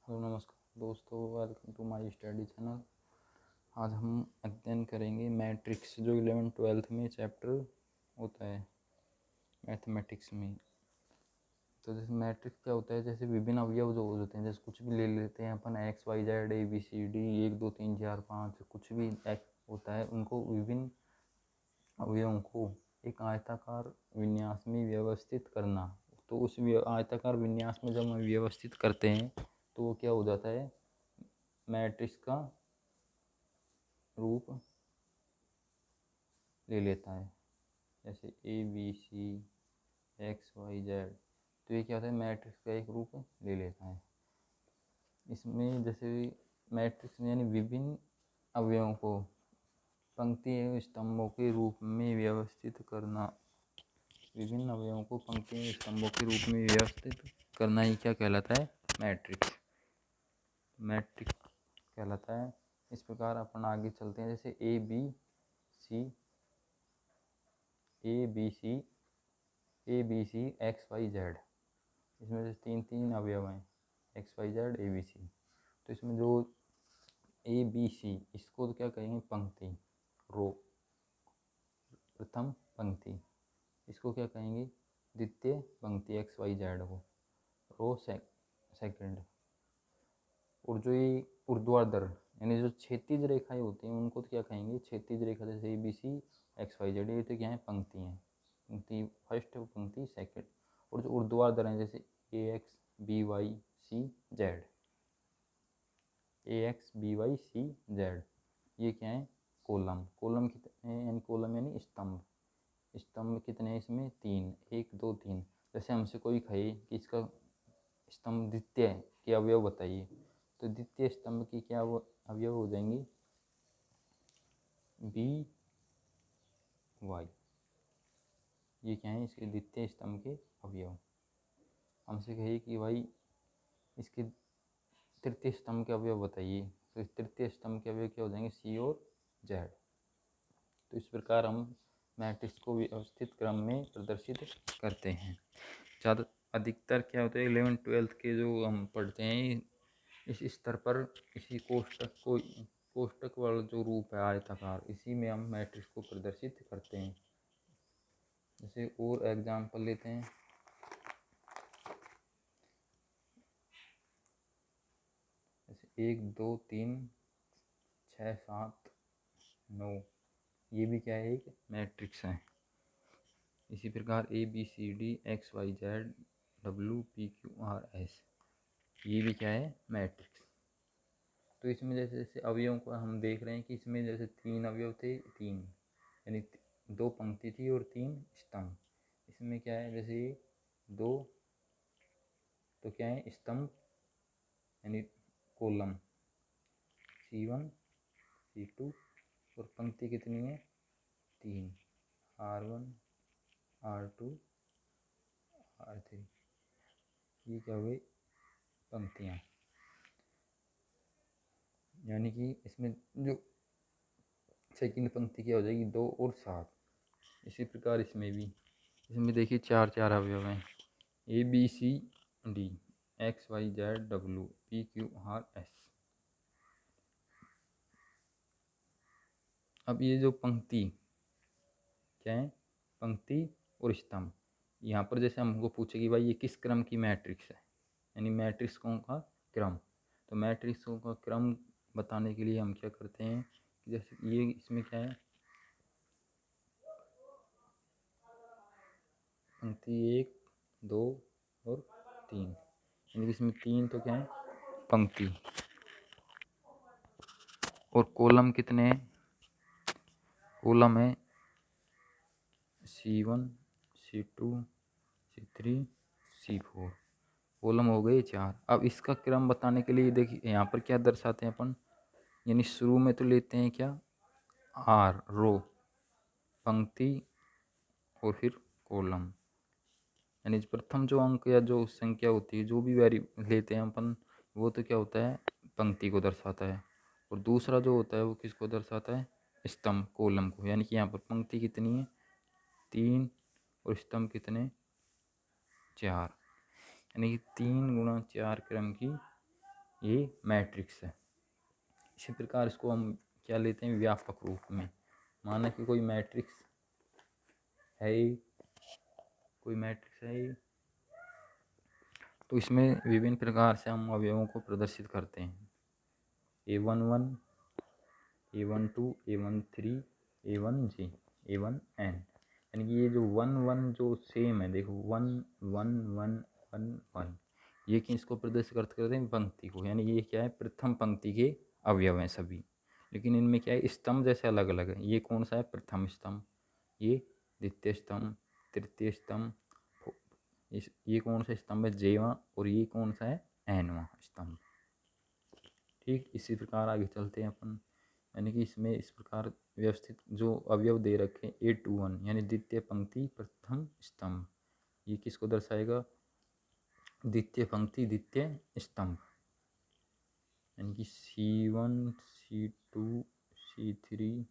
Hello नमस्कार दोस्तों, welcome to my study channel. आज हम अध्ययन करेंगे मैट्रिक्स, जो 11th-12th में चैप्टर होता है मैथमेटिक्स में। तो जैसे मैट्रिक्स क्या होता है, जैसे विभिन्न अवयव जो होते हैं, जैसे कुछ भी ले लेते हैं अपन, X Y Z A B C D 1 2 3 4 5, कुछ भी होता है, उनको विभिन्न अवयवों को एक आयताकार विन्यास में व्यवस्थित करना। तो उस आयताकार विन्यास में जब हम व्यवस्थित करते हैं तो वो क्या हो जाता है, मैट्रिक्स का रूप ले लेता है। जैसे A B C X Y Z, तो ये क्या होता है, मैट्रिक्स का एक रूप ले लेता है। इसमें जैसे मैट्रिक्स यानी विभिन्न अवयवों को पंक्ति एवं स्तंभों के रूप में व्यवस्थित करना। विभिन्न अवयवों को पंक्ति एवं स्तंभों के रूप में व्यवस्थित करना ही क्या कहलाता है, मैट्रिक्स। मैट्रिक्स कहलाता है। इस प्रकार अपन आगे चलते हैं। जैसे A B C X Y Z, इसमें से तीन अवयव हैं, X Y Z A B C. तो इसमें जो ए बी सी, इसको तो क्या कहेंगे, पंक्ति, रो, प्रथम पंक्ति। इसको क्या कहेंगे, द्वितीय पंक्ति, एक्स वाई जेड को, रो सेकंड। और जो ये ऊर्ध्वाधर यानी जो क्षैतिज रेखाएं होती हैं, उनको तो क्या कहेंगे, क्षैतिज रेखा। जैसे A B C X Y Z, ये तो क्या है, पंक्ति हैं, पंक्ति फर्स्ट, पंक्ति सेकंड। और जो ऊर्ध्वाधर हैं, जैसे A X B Y C Z, A X B Y C Z, ये क्या है, कॉलम। कॉलम कितने, यानी कॉलम यानी स्तंभ। स्तंभ कितने हैं इसमें, 3, 1 2 3। जैसे हमसे कोई कहे कि इसका स्तंभ द्वितीय के अवयव बताइए, तो द्वितीय स्तंभ की क्या अवयव हो जाएंगे, बी वाई। ये क्या है, इसके द्वितीय स्तंभ के अवयव। हमसे कहिए कि भाई इसके तृतीय स्तंभ के अवयव बताइए, तो इस तृतीय स्तंभ के अवयव क्या हो जाएंगे, सी और जेड। तो इस प्रकार हम मैट्रिक्स को व्यवस्थित क्रम में प्रदर्शित करते हैं। ज़्यादा अधिकतर क्या होता है, 11th-12th के जो हम पढ़ते हैं, इस स्तर पर इसी कोष्टक वाला जो रूप है आयताकार, इसी में हम मैट्रिक्स को प्रदर्शित करते हैं। जैसे और एग्जाम्पल लेते हैं। जैसे 1 2 3 6 7 9, ये भी क्या है, एक मैट्रिक्स है। इसी प्रकार A B C D X Y Z W P Q R S, ये भी क्या है, मैट्रिक्स। तो इसमें जैसे जैसे अवयवों को हम देख रहे हैं कि इसमें जैसे 3 अवयव थे, 3 यानी 2 पंक्ति थी और 3 स्तंभ। इसमें क्या है, जैसे 2 तो क्या है, स्तंभ यानी कॉलम C1 C2, और पंक्ति कितनी है, 3, R1 R2 R3। ये क्या हुई, पंक्तियाँ। यानी कि इसमें जो सेकंड पंक्ति क्या हो जाएगी, 2 और 7। इसी प्रकार इसमें देखिए 4 अवयव हैं, A B C D X Y Z W P Q R S. अब ये जो पंक्ति क्या है, पंक्ति और स्तंभ, यहाँ पर जैसे हमको पूछे कि भाई ये किस क्रम की मैट्रिक्स है, यानी मैट्रिक्सों का क्रम। तो मैट्रिक्सों का क्रम बताने के लिए हम क्या करते हैं कि जैसे ये इसमें क्या है, पंक्ति 1 2 और 3, यानी कि इसमें 3 तो क्या है, पंक्ति। और कॉलम कितने हैं, कॉलम है C1 C2 C3 C4, column हो गए 4। अब इसका क्रम बताने के लिए देखिए यहाँ पर क्या दर्शाते हैं अपन, यानी शुरू में तो लेते हैं क्या, आर रो, पंक्ति और फिर कॉलम। यानी प्रथम जो अंक या जो संख्या होती है, जो भी वैरी लेते हैं अपन, वो तो क्या होता है, पंक्ति को दर्शाता है। और दूसरा जो होता है वो किसको दर्शाता है, स्तंभ कॉलम को। यानी कि यहाँ पर पंक्ति कितनी है, 3, और स्तंभ कितने, 4। यानी कि 3 × 4 क्रम की ये मैट्रिक्स है। इसी प्रकार इसको हम क्या लेते हैं, व्यापक रूप में। माना कि कोई मैट्रिक्स है, कोई मैट्रिक्स है, तो इसमें विभिन्न प्रकार से हम अवयवों को प्रदर्शित करते हैं। A11, A12, A13, A1G, A1N। यानी कि ये जो 1 1 जो सेम है, देखो 1 1 1 1 1, ये कि इसको प्रदर्शित करते हैं पंक्ति को। यानी ये क्या है, प्रथम पंक्ति के अवयव हैं सभी, लेकिन इनमें क्या है, स्तंभ जैसे अलग अलग है। ये कौन सा है, प्रथम स्तंभ, ये द्वितीय स्तंभ, तृतीय स्तंभ, ये कौन सा स्तंभ है, जेवा, और ये कौन सा है, एनवा स्तंभ। ठीक, इसी प्रकार आगे चलते हैं अपन। यानी कि इसमें इस प्रकार व्यवस्थित जो अवयव दे रखे हैं, A21 यानी द्वितीय पंक्ति प्रथम स्तंभ, ये किसको दर्शाएगा, द्वितीय पंक्ति द्वितीय स्तंभ। यानी कि C1, C2, C3,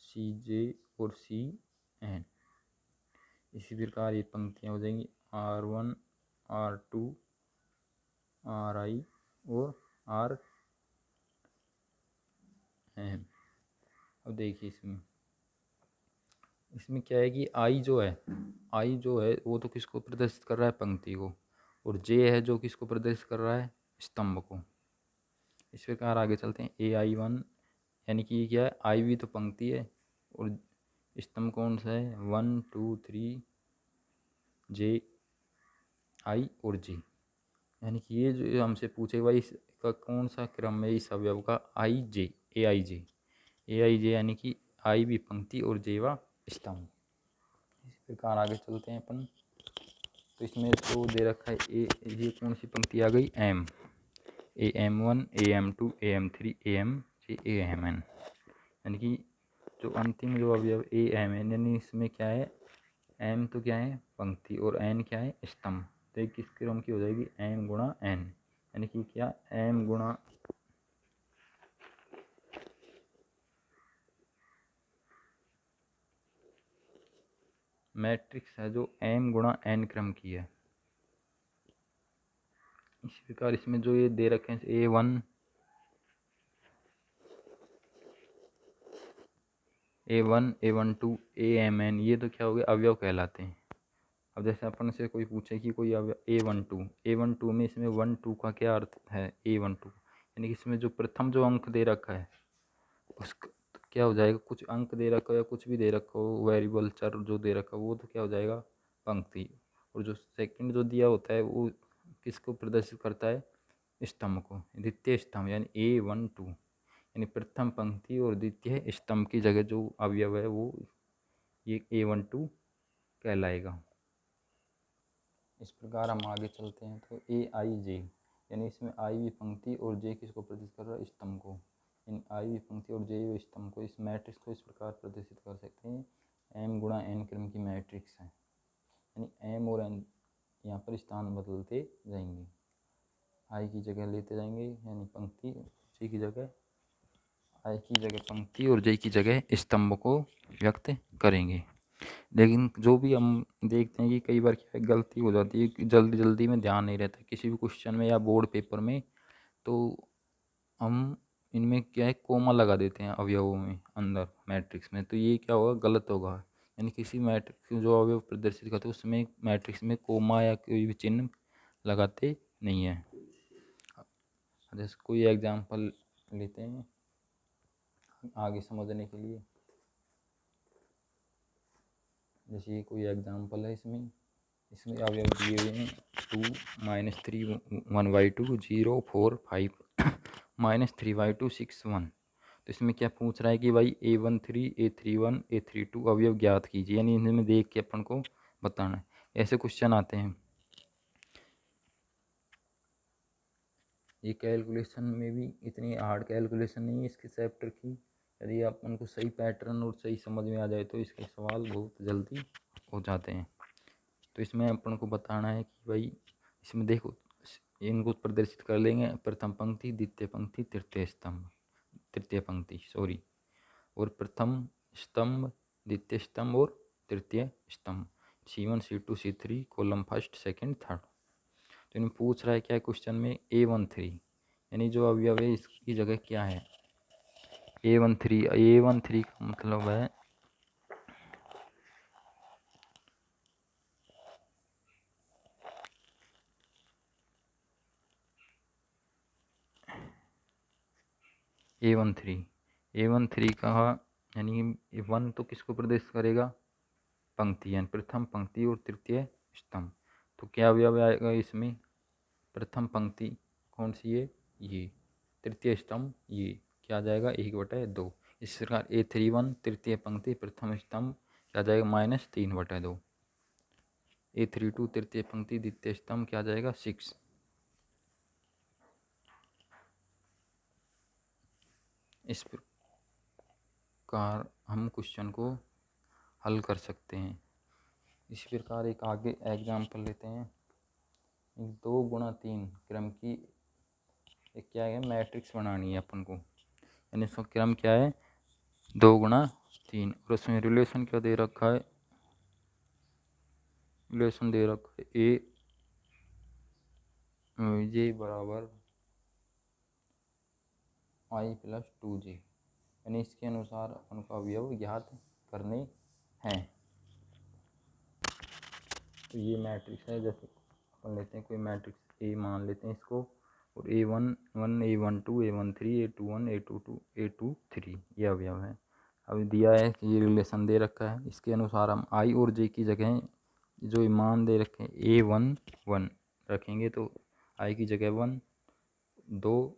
CJ और CN। इसी प्रकार ये पंक्तियाँ हो जाएंगी R1, R2, RI और RM। अब देखिए इसमें क्या है कि आई जो है वो तो किसको प्रदर्शित कर रहा है, पंक्ति को, और जे है जो किसको प्रदर्शित कर रहा है, स्तंभ को। इस प्रकार आगे चलते हैं। AI1 यानी कि ये क्या है, आई भी तो पंक्ति है, और स्तंभ कौन सा है, 1 2 3 J I और J। यानी कि ये जो हमसे पूछे भाई इसका कौन सा क्रम है इस अवयव का, AIJ, AIJ यानी कि आई भी पंक्ति और जे वा स्तंभ। इस प्रकार आगे चलते हैं अपन। तो इसमें तो दे रखा है ये कौन सी पंक्ति आ गई, M, AM1, AM2, AM3, AMJ, AMN। यानी कि जो अंतिम जो अवयव AMN, यानी इसमें क्या है, M तो क्या है, पंक्ति, और N क्या है, स्तंभ। तो ये किस क्रम की हो जाएगी, M गुणा N। यानी कि क्या, M गुणा मैट्रिक्स है जो M गुणा N क्रम की है। इसी प्रकार इसमें जो ये दे रखे हैं A1, A12, AMN, ये तो क्या हो गया, अवयव कहलाते हैं। अब जैसे अपन से कोई पूछे कि कोई अवयव A12 में, इसमें 1 2 का क्या अर्थ है, A12 यानी कि इसमें जो प्रथम जो अंक दे रखा है उसका तो क्या हो जाएगा, कुछ अंक दे रखा हो या कुछ भी दे रखा हो, वेरिएबल चर जो दे रखा हो, वो तो क्या हो जाएगा, पंक्ति। और जो सेकंड जो दिया होता है वो किसको प्रदर्शित करता है, स्तंभ को, द्वितीय स्तंभ यानी A12, यानी प्रथम पंक्ति और द्वितीय स्तंभ की जगह जो अवयव है वो ये A12 कहलाएगा। इस प्रकार हम आगे चलते हैं। तो AIJ यानी इसमें आई भी पंक्ति और जे किसको प्रदर्शित कर रहा है, स्तंभ को। इन आई भी पंक्ति और जे स्तंभ को, इस मैट्रिक्स को इस प्रकार प्रदर्शित कर सकते हैं, M गुणा N क्रम की मैट्रिक्स है। यानी M और N यहाँ पर स्थान बदलते जाएंगे, आई की जगह लेते जाएंगे, यानी पंक्ति, जे की जगह आई की जगह पंक्ति और जे की जगह स्तंभ को व्यक्त करेंगे। लेकिन जो भी हम देखते हैं कि कई बार क्या गलती हो जाती है कि जल्दी जल्दी में ध्यान नहीं रहता किसी भी क्वेश्चन में या बोर्ड पेपर में, तो हम इनमें क्या है, कोमा लगा देते हैं अवयवों में अंदर मैट्रिक्स में, तो ये क्या होगा, गलत होगा। यानी किसी मैट्रिक्स जो अवयव प्रदर्शित करते हैं उसमें मैट्रिक्स में कोमा या कोई भी चिन्ह लगाते नहीं है। जैसे कोई एग्जाम्पल लेते हैं आगे समझने के लिए। जैसे ये कोई एग्जाम्पल है, इसमें अवयव दिए हुए हैं 2 -3 1/2 0 4 5 -3/2 6 1। तो इसमें क्या पूछ रहा है कि भाई A13 A31 A32 अवयव ज्ञात कीजिए, यानी इनमें देख के अपन को बताना है। ऐसे क्वेश्चन आते हैं। ये कैलकुलेशन में भी इतनी हार्ड कैलकुलेशन नहीं है इसके चैप्टर की। यदि अपन को सही पैटर्न और सही समझ में आ जाए तो इसके सवाल बहुत जल्दी हो जाते हैं। तो इसमें अपन को बताना है कि भाई इसमें देखो, इनको प्रदर्शित कर लेंगे, प्रथम पंक्ति द्वितीय पंक्ति तृतीय पंक्ति सॉरी, और प्रथम स्तंभ द्वितीय स्तंभ और तृतीय स्तंभ, C1 C2 C3 column first second third. तो इन्हें पूछ रहा है क्या क्वेश्चन में, A13, यानी जो अवयव है इसकी जगह क्या है, A13 का मतलब है A13 का, यानी 1 तो किसको प्रदर्शित करेगा, पंक्ति, यानी प्रथम पंक्ति और तृतीय स्तंभ। तो क्या अवयव आएगा इसमें, प्रथम पंक्ति कौन सी है, ये, तृतीय स्तंभ ये, क्या आ जाएगा 1/2। इस प्रकार A31 तृतीय पंक्ति प्रथम स्तंभ क्या आ जाएगा -3/2। A32 तृतीय पंक्ति द्वितीय स्तंभ क्या आ जाएगा 6। इस प्रकार हम क्वेश्चन को हल कर सकते हैं। इसी प्रकार एक आगे एग्जाम्पल लेते हैं। 2x3 क्रम की एक क्या है मैट्रिक्स बनानी है अपन को, यानी इसका क्रम क्या है 2x3, और उसमें रिलेशन क्या दे रखा है, रिलेशन दे रखा है ए जे बराबर i + 2j, यानी इसके अनुसार अपन को अवयव ज्ञात करने हैं। तो ये मैट्रिक्स है, जैसे अपन लेते हैं कोई मैट्रिक्स ए मान लेते हैं इसको, और A11 A12 A13 A21 A22 A23 ये अवयव है। अभी दिया है कि ये रिलेशन दे रखा है, इसके अनुसार हम i और j की जगह जो मान दे रखे हैं A11 रखेंगे, तो i की जगह 1, 2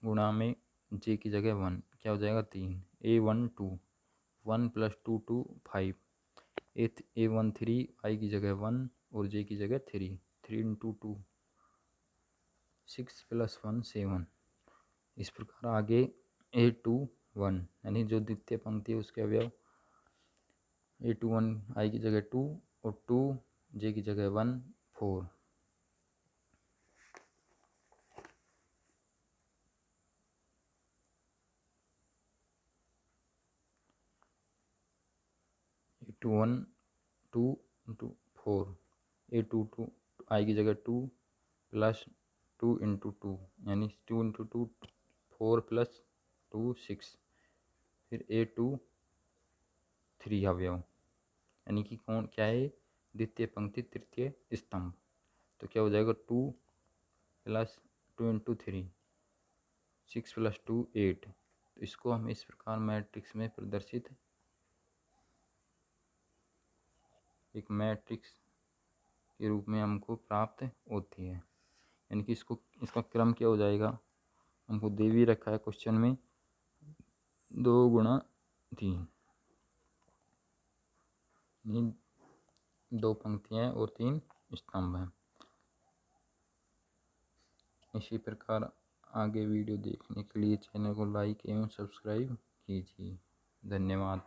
गुणा में j की जगह 1 क्या हो जाएगा 3, A12 1 + 2 2 5, A13 i की जगह 1 और j की जगह 3, 3 × 2 6 + 1 7। इस प्रकार आगे A21 यानी जो द्वितीय पंक्ति है उसके अवयव A21 i की जगह 2 और 2 j की जगह 1 4। A21 2 × 4, A22 i की जगह 2 + 2 × 2 यानी 2 × 2 4 + 2 6। फिर A23 अवयव यानी कि कौन क्या है द्वितीय पंक्ति तृतीय स्तंभ, तो क्या हो जाएगा 2 + 2 × 3 6 + 2 8। तो इसको हम इस प्रकार मैट्रिक्स में प्रदर्शित एक मैट्रिक्स के रूप में हमको प्राप्त होती है, यानी कि इसका क्रम क्या हो जाएगा, हमको दे भी रखा है क्वेश्चन में 2x3, 2 पंक्तियाँ और 3 स्तंभ हैं। इसी प्रकार आगे वीडियो देखने के लिए चैनल को लाइक एवं सब्सक्राइब कीजिए। धन्यवाद।